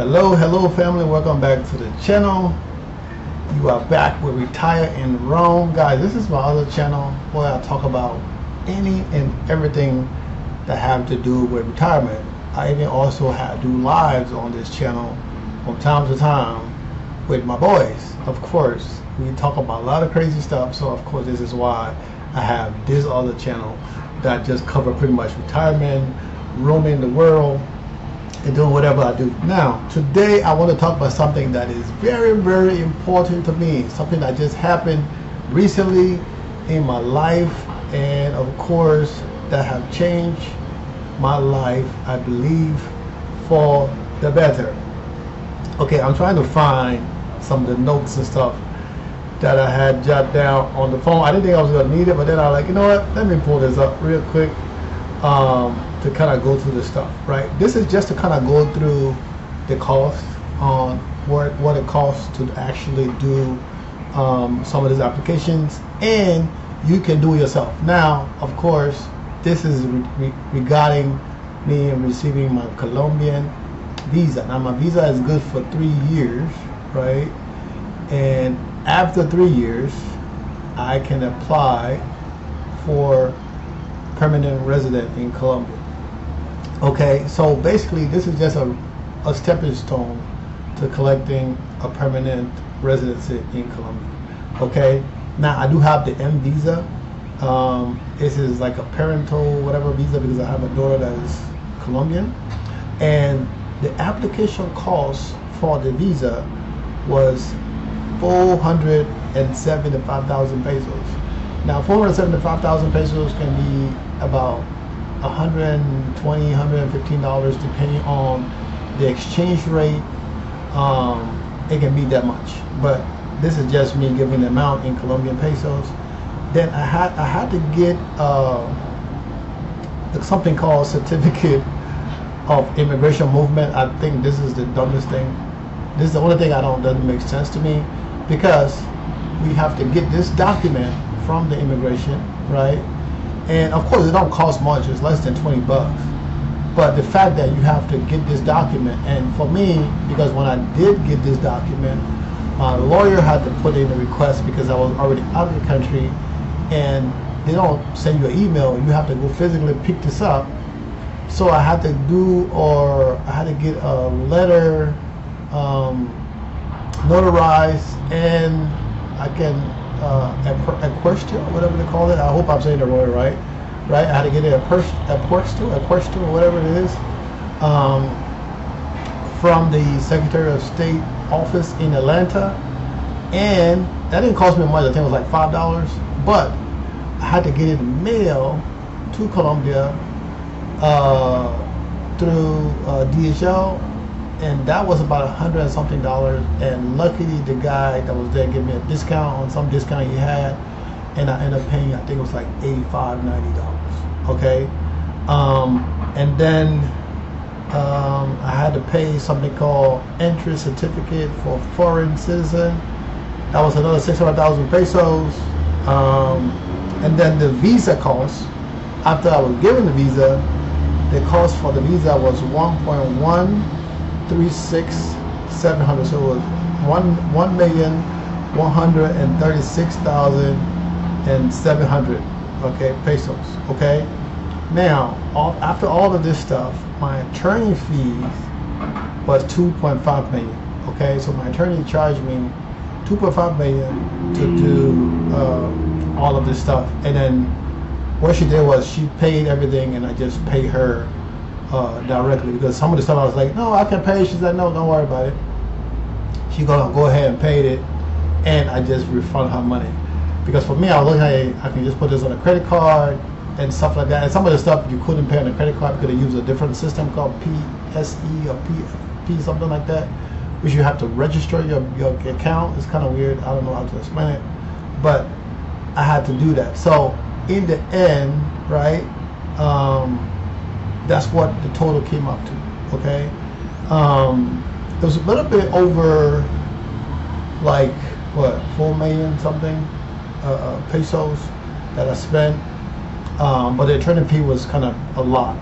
Hello family, welcome back to the channel. You are back with Retire in Rome. Guys, this is my other channel where I talk about any and everything that have to do with retirement. I even also do lives on this channel from time to time with my boys. Of course, we talk about a lot of crazy stuff, so of course this is why I have this other channel that just cover pretty much retirement, roaming the world, and doing whatever I do. Now, today I want to talk about something that is very important to me, something that just happened recently in my life, and of course that have changed my life, I believe, for the better. Okay, I'm trying to find some of the notes and stuff that I had jotted down on the phone. I didn't think I was going to need it, but then I was like, you know what, let me pull this up real quick to kind of go through this stuff, right? This is just to kind of go through the cost on what it costs to actually do some of these applications, and you can do it yourself. Now, of course, this is regarding me receiving my Colombian visa. Now, my visa is good for 3 years, right? And after 3 years, I can apply for permanent resident in Colombia. Okay, so basically this is just a stepping stone to collecting a permanent residency in Colombia. Okay, now I do have the M visa. This is like a parental whatever visa because I have a daughter that is Colombian, and the application cost for the visa was 475,000 pesos. Now 475,000 pesos can be about $120, $115 depending on the exchange rate. It can be that much, but this is just me giving the amount in Colombian pesos. Then I had to get something called certificate of immigration movement. I think this is the dumbest thing. This is the only thing doesn't make sense to me, because we have to get this document from the immigration, right? And of course it don't cost much, it's less than 20 bucks. But the fact that you have to get this document, and for me, because when I did get this document, my lawyer had to put in a request because I was already out of the country, and they don't send you an email, you have to go physically pick this up. So I had to get a letter notarized, and I can a question, whatever they call it. I hope I'm saying the word right. I had to get a question, or whatever it is, from the Secretary of State office in Atlanta, and that didn't cost me much. I think it was like $5, but I had to get it in the mail to Colombia through DHL. And that was about $100 and something, and luckily the guy that was there gave me a discount on some discount he had, and I ended up paying, I think it was like $85, $90. Okay, and then I had to pay something called entry certificate for foreign citizen. That was another 600,000 pesos. And then the visa cost, after I was given the visa, the cost for the visa was 1.136,700. So it was 1,136,700. Okay, pesos. Okay. Now, after all of this stuff, my attorney fees was 2.5 million. Okay, so my attorney charged me 2.5 million to do all of this stuff, and then what she did was she paid everything, and I just paid her directly, because some of the stuff I was like, no, I can pay. She said, no, don't worry about it. She gonna go ahead and paid it, and I just refund her money. Because for me, I was looking at it, I can just put this on a credit card and stuff like that. And some of the stuff you couldn't pay on a credit card because they use a different system called PSE or PFP, something like that, which you have to register your account. It's kind of weird. I don't know how to explain it, but I had to do that. So in the end, right, that's what the total came up to. Okay, it was a little bit over, like, what, 4 million something pesos that I spent, but the attorney fee was kind of a lot,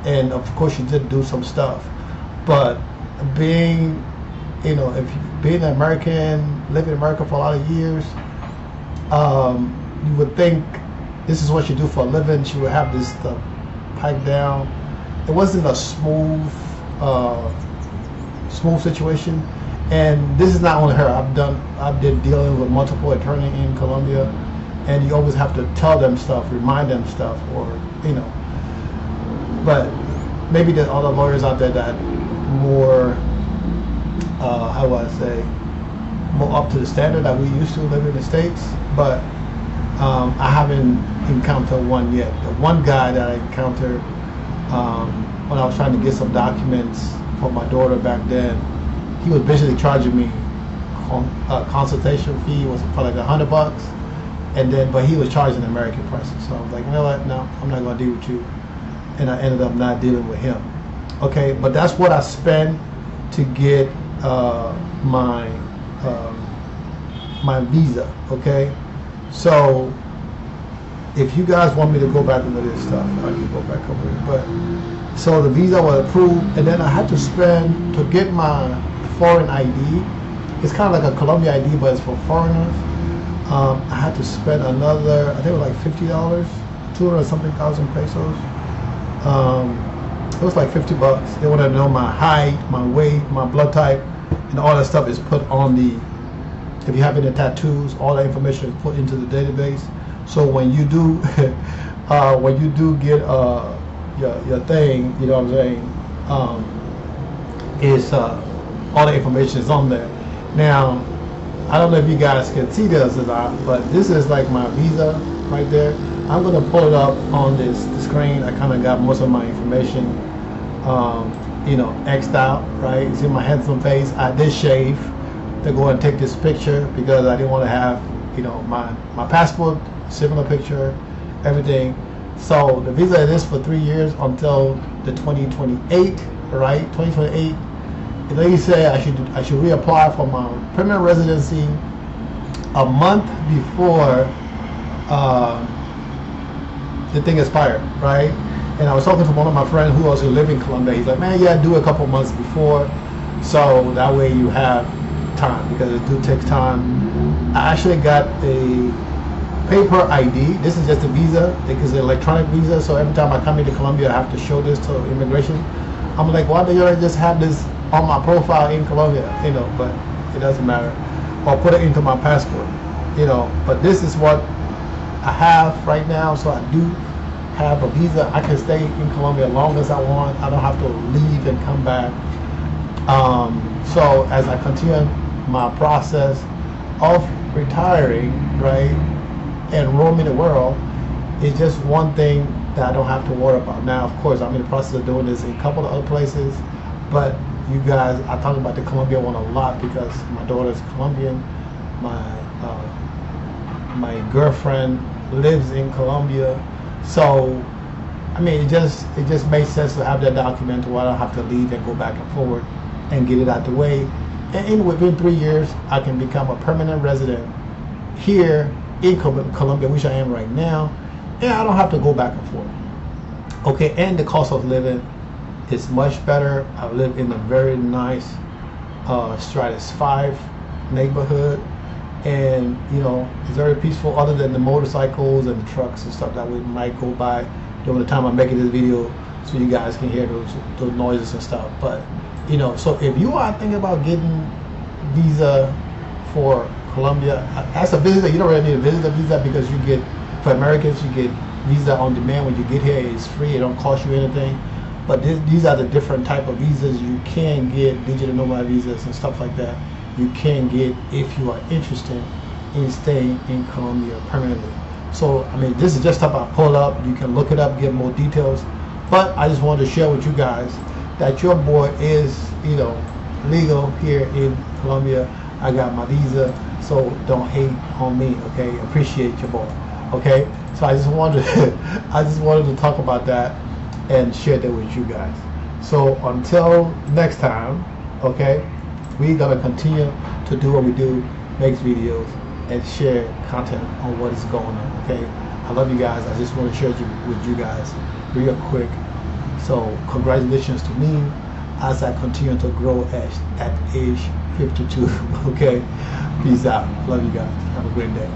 and of course she did do some stuff, but being, if you being an American, living in America for a lot of years, you would think this is what you do for a living. She would have this stuff piped down. It wasn't a smooth situation, and this is not only her. I've been dealing with multiple attorneys in Colombia, and you always have to tell them stuff, remind them stuff, or But maybe there's other lawyers out there that more, how would I say, more up to the standard that we used to live in the States. But I haven't encountered one yet. The one guy that I encountered when I was trying to get some documents for my daughter back then, he was basically charging me a consultation fee was for like $100, and then but he was charging American prices. So I was like, you know what? No, I'm not going to deal with you, and I ended up not dealing with him. Okay, but that's what I spent to get my visa. Okay, so if you guys want me to go back into this stuff, I can go back over it. But so the visa was approved, and then I had to spend to get my foreign ID. It's kind of like a Colombian ID, but it's for foreigners. I had to spend another, I think it was like $50, 200 something thousand pesos. It was like $50. They want to know my height, my weight, my blood type, and all that stuff is put on the. If you have any tattoos, all that information is put into the database. So when you do, get your thing, you know what I'm saying, is all the information is on there. Now, I don't know if you guys can see this or not, but this is like my visa right there. I'm gonna pull it up on the screen. I kind of got most of my information, X'd out, right? You see my handsome face. I did shave to go and take this picture because I didn't want to have, my passport, similar picture, everything. So the visa is for 3 years until the 2028, right? 2028. The lady said I should reapply for my permanent residency a month before the thing expired, right? And I was talking to one of my friends who also live in Colombia. He's like, man, yeah, do a couple months before, so that way you have time, because it takes time. I actually got a paper ID. This is just a visa. It's an electronic visa, so every time I come into Colombia, I have to show this to immigration. I'm like, why don't you just have this on my profile in Colombia? But it doesn't matter. Or put it into my passport, But this is what I have right now, so I do have a visa. I can stay in Colombia as long as I want. I don't have to leave and come back. So as I continue my process of retiring, right, and roaming the world, it's just one thing that I don't have to worry about. Now, of course, I'm in the process of doing this in a couple of other places, but you guys, I talk about the Colombian one a lot because my daughter's Colombian. My girlfriend lives in Colombia, so it just makes sense to have that document where I don't have to leave and go back and forward and get it out the way. And within 3 years, I can become a permanent resident here in Colombia, which I am right now, and I don't have to go back and forth. Okay, and the cost of living is much better. I live in a very nice Stratus 5 neighborhood, and it's very peaceful, other than the motorcycles and the trucks and stuff that we might go by during the time I'm making this video, so you guys can hear those noises and stuff. But so if you are thinking about getting visa for Colombia as a visitor, you don't really need a visitor visa, because you get, for Americans, you get visa on demand. When you get here, it's free, it don't cost you anything. But these are the different type of visas you can get, digital nomad visas and stuff like that. You can get if you are interested in staying in Colombia permanently. So this is just stuff I pull up. You can look it up, get more details. But I just wanted to share with you guys that your boy is, legal here in Colombia. I got my visa, so don't hate on me, okay? Appreciate your boy, okay? So I just wanted to talk about that and share that with you guys. So until next time, okay, we're gonna continue to do what we do, make videos and share content on what is going on, okay? I love you guys. I just want to share with you guys real quick. So congratulations to me. as I continue to grow at age 52. Okay, peace out. Love you guys. Have a great day.